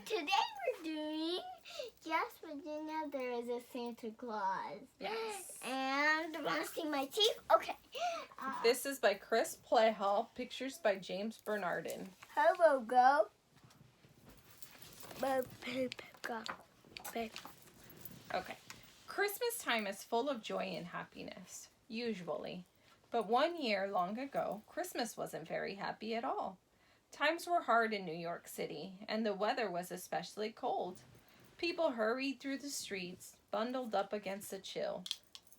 today we're doing, yes, Virginia, there is a Santa Claus. Yes. And I want to see my teeth? Okay. This is by Chris Plehal, pictures by James Bernardin. Hello, go. Okay. Christmas time is full of joy and happiness, usually. But 1 year long ago, Christmas wasn't very happy at all. Times were hard in New York City, and the weather was especially cold. People hurried through the streets, bundled up against the chill.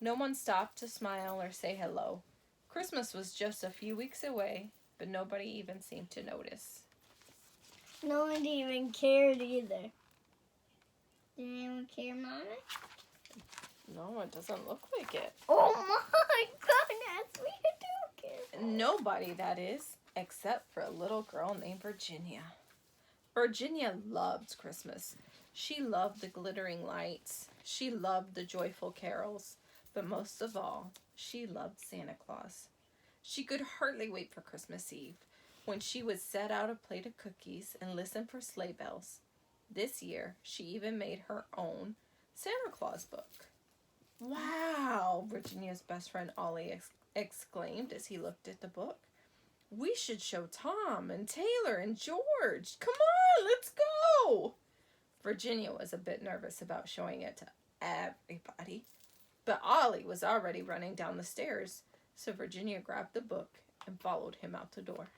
No one stopped to smile or say hello. Christmas was just a few weeks away, but nobody even seemed to notice. No one even cared either. Did anyone care, Mommy? No, it doesn't look like it. Oh my goodness, we do care. Nobody, that is, except for a little girl named Virginia. Virginia loved Christmas. She loved the glittering lights. She loved the joyful carols. But most of all, she loved Santa Claus. She could hardly wait for Christmas Eve, when she would set out a plate of cookies and listen for sleigh bells. This year, she even made her own Santa Claus book. Wow, Virginia's best friend Ollie exclaimed as he looked at the book. We should show Tom and Taylor and George. Come on, let's go. Virginia was a bit nervous about showing it to everybody, but Ollie was already running down the stairs, so Virginia grabbed the book and followed him out the door.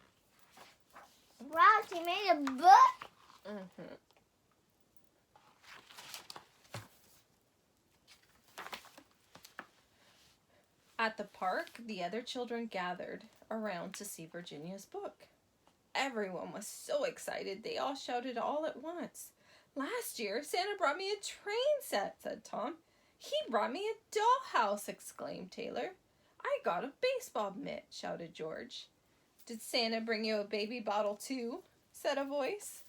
Wow, she made a book? Mm-hmm. At the park, the other children gathered around to see Virginia's book. Everyone was so excited, they all shouted all at once. Last year, Santa brought me a train set, said Tom. He brought me a dollhouse, exclaimed Taylor. I got a baseball mitt, shouted George. Did Santa bring you a baby bottle too? Said a voice.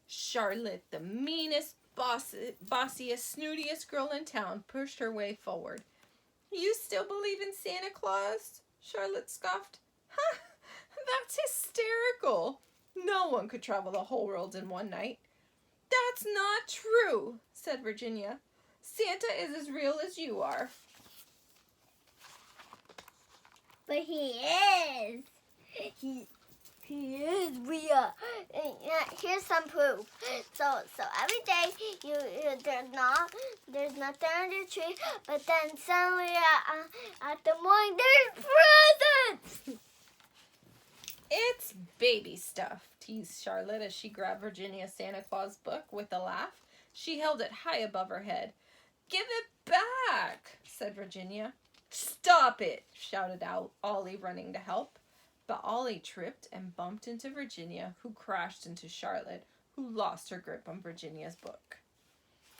Charlotte, the meanest, bossiest, snootiest girl in town, pushed her way forward. You still believe in Santa Claus? Charlotte scoffed. Ha! That's hysterical. No one could travel the whole world in one night. That's not true, said Virginia. Santa is as real as you are. But he is. He is real. Here's some proof. So every day there's nothing under the tree, but then suddenly at the morning there's presents. It's baby stuff, teased Charlotte as she grabbed Virginia's Santa Claus book with a laugh. She held it high above her head. Give it back, said Virginia. Stop it, shouted out Ollie, running to help. But Ollie tripped and bumped into Virginia, who crashed into Charlotte, who lost her grip on Virginia's book,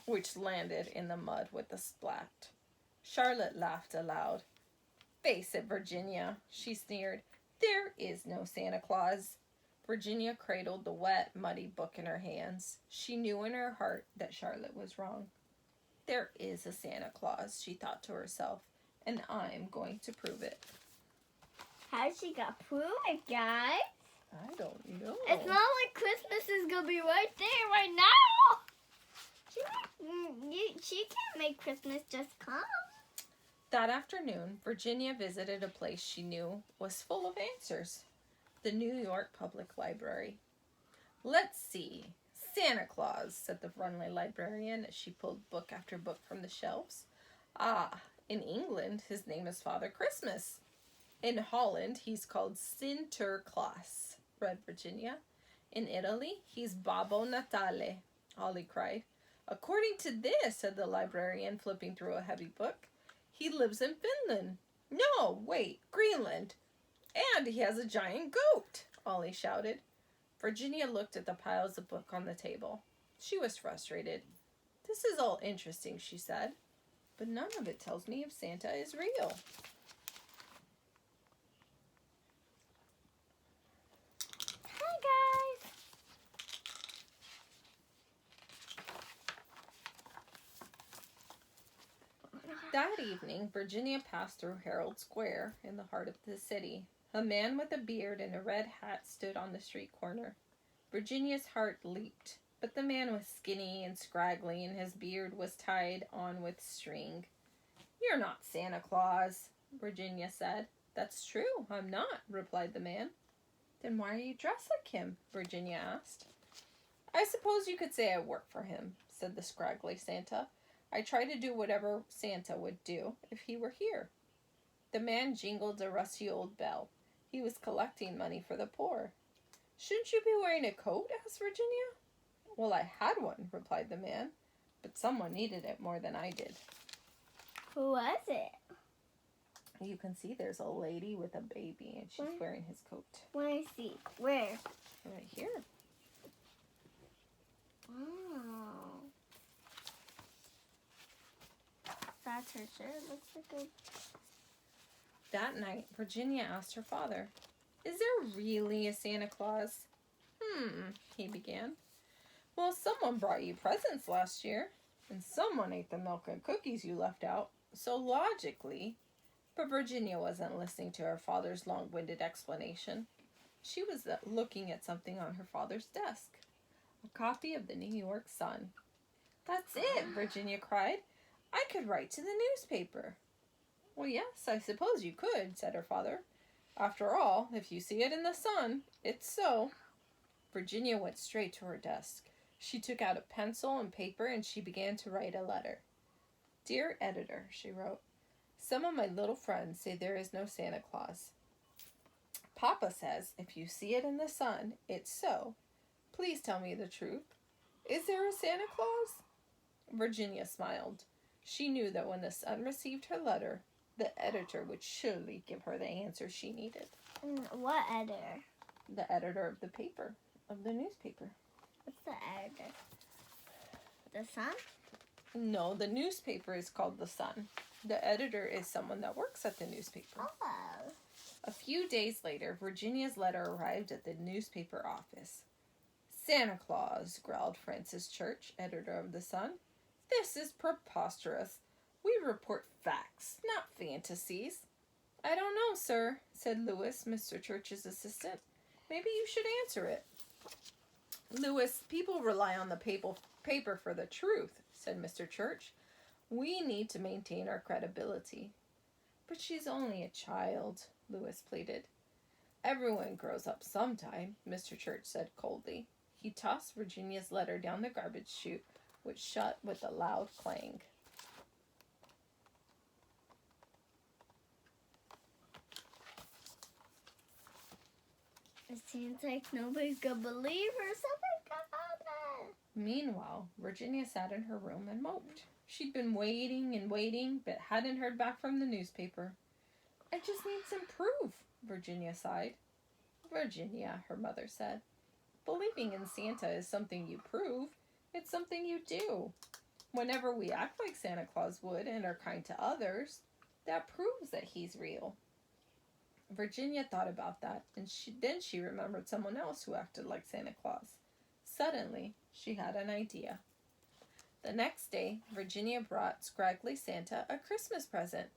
which landed in the mud with a splat. Charlotte laughed aloud. Face it, Virginia, she sneered. There is no Santa Claus. Virginia cradled the wet, muddy book in her hands. She knew in her heart that Charlotte was wrong. There is a Santa Claus, she thought to herself, and I'm going to prove it. How's she got prove it, guys? I don't know. It's not like Christmas is gonna be right there, right now. She can't make Christmas just come. That afternoon, Virginia visited a place she knew was full of answers. The New York Public Library. Let's see. Santa Claus, said the friendly librarian as she pulled book after book from the shelves. Ah, in England, his name is Father Christmas. In Holland, he's called Sinterklaas, read Virginia. In Italy, he's Babbo Natale, Ollie cried. According to this, said the librarian, flipping through a heavy book, he lives in Finland. No, wait, Greenland. And he has a giant goat, Ollie shouted. Virginia looked at the piles of books on the table. She was frustrated. This is all interesting, she said, but none of it tells me if Santa is real. That evening, Virginia passed through Herald Square in the heart of the city. A man with a beard and a red hat stood on the street corner. Virginia's heart leaped. but the man was skinny and scraggly, and his beard was tied on with string. "You're not Santa Claus," Virginia said. "That's true, I'm not," replied the man. "Then why are you dressed like him?" Virginia asked. "I suppose you could say I work for him," said the scraggly Santa. "I try to do whatever Santa would do if he were here." The man jingled a rusty old bell. He was collecting money for the poor. "Shouldn't you be wearing a coat?" asked Virginia. "Well, I had one," replied the man, "but someone needed it more than I did." Who was it? You can see there's a lady with a baby, and she's wearing his coat. Let me see. Where? Right here. Oh. That's her shirt. Looks like a... That night, Virginia asked her father, "Is there really a Santa Claus?" He began. "Well, someone brought you presents last year, and someone ate the milk and cookies you left out, so logically..." But Virginia wasn't listening to her father's long-winded explanation. She was looking at something on her father's desk. A copy of the New York Sun. "That's it!" Virginia cried. "I could write to the newspaper." "Well, yes, I suppose you could," said her father. "After all, if you see it in the Sun, it's so." Virginia went straight to her desk. She took out a pencil and paper and she began to write a letter. "Dear Editor," she wrote, "some of my little friends say there is no Santa Claus. Papa says if you see it in the Sun, it's so. Please tell me the truth. Is there a Santa Claus?" Virginia smiled. She knew that when the Sun received her letter, the editor would surely give her the answer she needed. What editor? The editor of the paper, of the newspaper. What's the editor? The Sun? No, the newspaper is called the Sun. The editor is someone that works at the newspaper. Oh. A few days later, Virginia's letter arrived at the newspaper office. "Santa Claus," growled Francis Church, editor of the Sun. "This is preposterous. We report facts, not fantasies." "I don't know, sir," said Lewis, Mr. Church's assistant. "Maybe you should answer it." "Lewis, people rely on the paper for the truth," said Mr. Church. "We need to maintain our credibility." "But she's only a child," Lewis pleaded. "Everyone grows up sometime," Mr. Church said coldly. He tossed Virginia's letter down the garbage chute, which shut with a loud clang. It seems like nobody's gonna believe her. Something's gonna happen. Meanwhile, Virginia sat in her room and moped. She'd been waiting and waiting, but hadn't heard back from the newspaper. "I just need some proof," Virginia sighed. "Virginia," her mother said, "believing in Santa is something you prove. It's something you do. Whenever we act like Santa Claus would and are kind to others, that proves that he's real." Virginia thought about that, and then she remembered someone else who acted like Santa Claus. Suddenly, she had an idea. The next day, Virginia brought Scraggly Santa a Christmas present.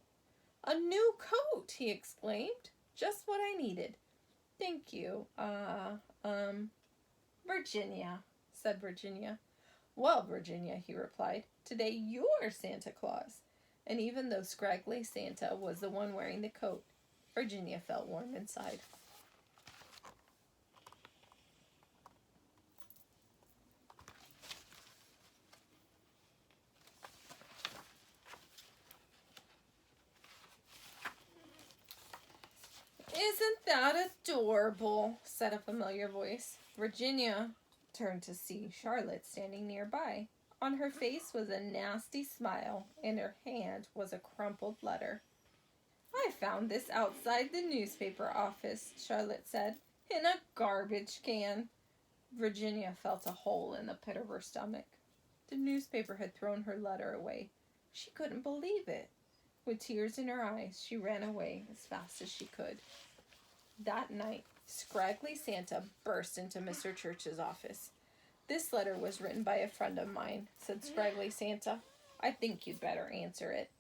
"A new coat!" he exclaimed. "Just what I needed." "Thank you. Virginia," said Virginia. "Well, Virginia," he replied, "today you're Santa Claus." And even though Scraggly Santa was the one wearing the coat, Virginia felt warm inside. "Isn't that adorable?" said a familiar voice. Virginia turned to see Charlotte standing nearby. On her face was a nasty smile, and her hand was a crumpled letter. "I found this outside the newspaper office," Charlotte said, "in a garbage can." Virginia felt a hole in the pit of her stomach. The newspaper had thrown her letter away. She couldn't believe it. With tears in her eyes, she ran away as fast as she could. That night, Scraggly Santa burst into Mr. Church's office. "This letter was written by a friend of mine," said Scraggly Santa. "I think you'd better answer it."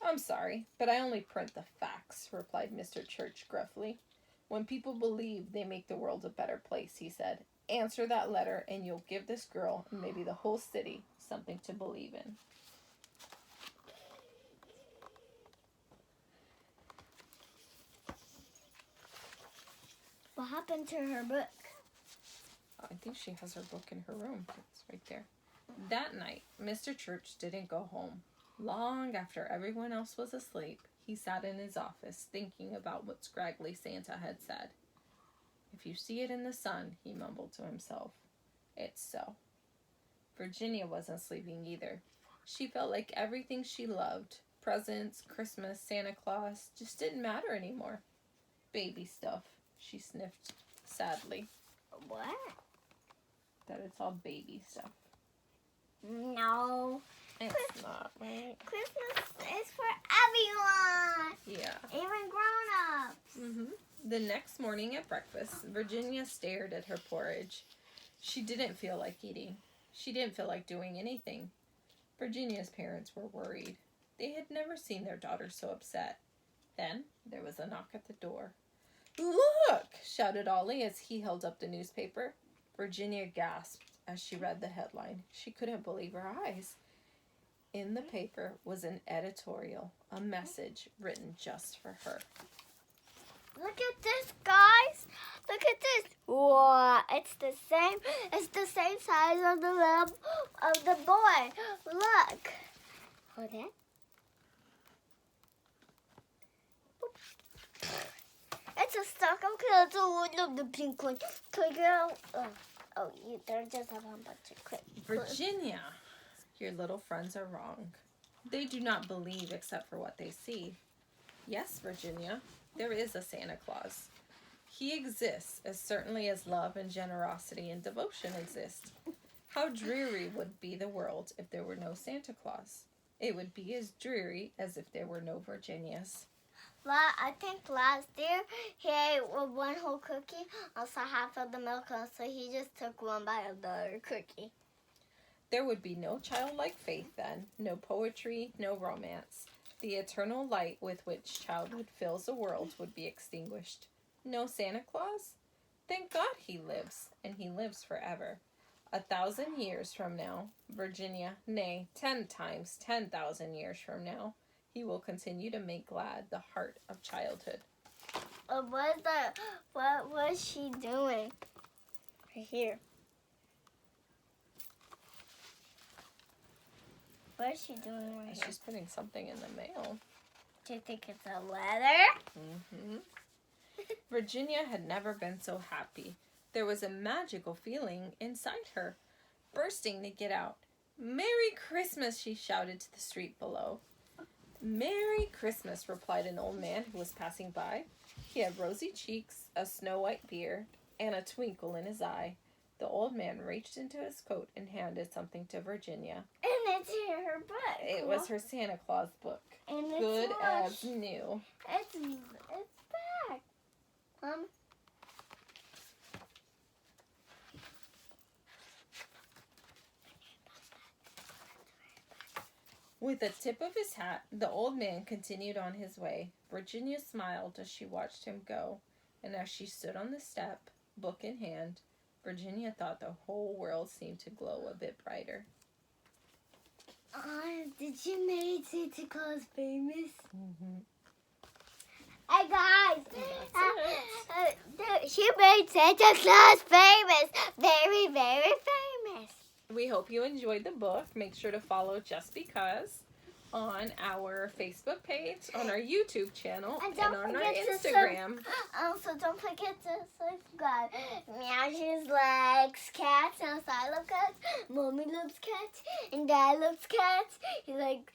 "I'm sorry, but I only print the facts," replied Mr. Church gruffly. "When people believe they make the world a better place," he said, Answer that letter and you'll give this girl and maybe the whole city something to believe in. What happened to her book? I think she has her book in her room. It's right there. That night, Mr. Church didn't go home. Long after everyone else was asleep, he sat in his office thinking about what scraggly Santa had said. If you see it in the sun, he mumbled to himself. It's so. Virginia wasn't sleeping either. She felt like everything she loved, presents, Christmas, Santa Claus, just didn't matter anymore. Baby stuff, she sniffed sadly. What? That it's all baby stuff. No. It's not, right? Christmas is for everyone. Yeah. Even grown-ups. Mm-hmm. The next morning at breakfast, Virginia stared at her porridge. She didn't feel like eating. She didn't feel like doing anything. Virginia's parents were worried. They had never seen their daughter so upset. Then there was a knock at the door. "Look!" shouted Ollie as he held up the newspaper. Virginia gasped as she read the headline. She couldn't believe her eyes. In the paper was an editorial, a message written just for her. Look at this, guys. Look at this. Wow, it's the same size of the boy. Look. Hold it. It's a stocking because one of the pink one. They're just a bunch of quick. Virginia, your little friends are wrong. They do not believe except for what they see. Yes, Virginia, there is a Santa Claus. He exists as certainly as love and generosity and devotion exist. How dreary would be the world if there were no Santa Claus? It would be as dreary as if there were no Virginias. I think last year he ate one whole cookie, also half of the milk, so he just took one bite of the other cookie. There would be no childlike faith then, no poetry, no romance. The eternal light with which childhood fills the world would be extinguished. No Santa Claus? Thank God he lives, and he lives forever. 1,000 years from now, Virginia, nay, 10 times 10,000 years from now, he will continue to make glad the heart of childhood. What was she doing? Right here. What is she doing right here? She's putting something in the mail. Do you think it's a letter? Mm-hmm. Virginia had never been so happy. There was a magical feeling inside her, bursting to get out. "Merry Christmas," she shouted to the street below. "Merry Christmas," replied an old man who was passing by. He had rosy cheeks, a snow-white beard, and a twinkle in his eye. The old man reached into his coat and handed something to Virginia. And it's in her book. It was her Santa Claus book. And it's Good washed. as new. It's back. With a tip of his hat, the old man continued on his way. Virginia smiled as she watched him go, and as she stood on the step, book in hand, Virginia thought the whole world seemed to glow a bit brighter. Did you make Santa Claus famous? Mm-hmm. Hey guys, she made Santa Claus famous. Very, very famous. We hope you enjoyed the book. Make sure to follow Just Because on our Facebook page, on our YouTube channel, and on our Instagram. So don't forget to subscribe. Meow, she likes cats, and I love cats. Mommy loves cats, and Dad loves cats. He like